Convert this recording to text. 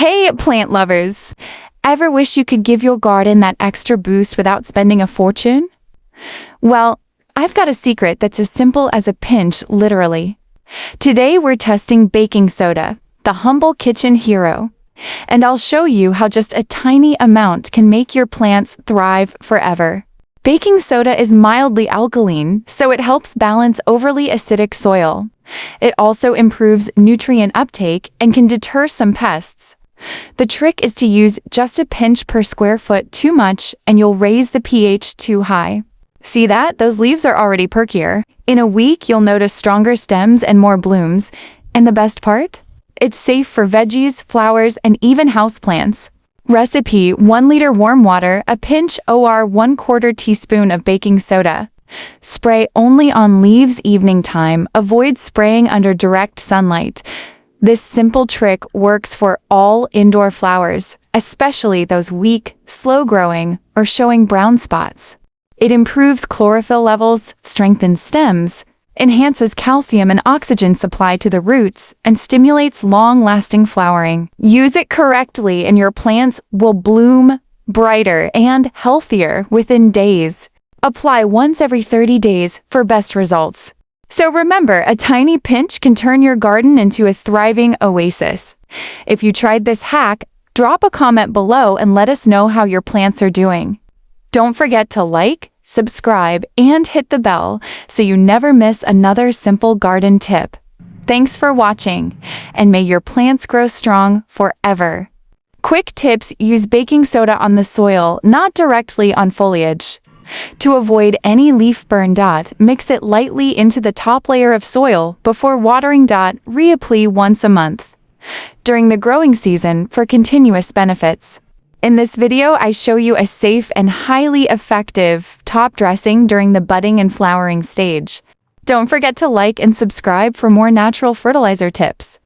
Hey, plant lovers! Ever wish you could give your garden that extra boost without spending a fortune? Well, I've got a secret that's as simple as a pinch, literally. Today we're testing baking soda, the humble kitchen hero. And I'll show you how just a tiny amount can make your plants thrive forever. Baking soda is mildly alkaline, so it helps balance overly acidic soil. It also improves nutrient uptake and can deter some pests. The trick is to use just a pinch per square foot too much and you'll raise the pH too high. See that? Those leaves are already perkier. In a week, you'll notice stronger stems and more blooms. And the best part? It's safe for veggies, flowers, and even houseplants. Recipe: 1 liter warm water, a pinch or 1/4 teaspoon of baking soda. Spray only on leaves evening time. Avoid spraying under direct sunlight. This simple trick works for all indoor flowers, especially those weak, slow-growing, or showing brown spots. It improves chlorophyll levels, strengthens stems, enhances calcium and oxygen supply to the roots, and stimulates long-lasting flowering. Use it correctly and your plants will bloom brighter and healthier within days. Apply once every 30 days for best results. So remember, a tiny pinch can turn your garden into a thriving oasis. If you tried this hack, drop a comment below and let us know how your plants are doing. Don't forget to like, subscribe, and hit the bell so you never miss another simple garden tip. Thanks for watching, and may your plants grow strong forever. Quick tips: use baking soda on the soil, not directly on foliage. To avoid any leaf burn. Mix it lightly into the top layer of soil before watering. Reapply once a month. During the growing season for continuous benefits. In this video, I show you a safe and highly effective top dressing during the budding and flowering stage. Don't forget to like and subscribe for more natural fertilizer tips.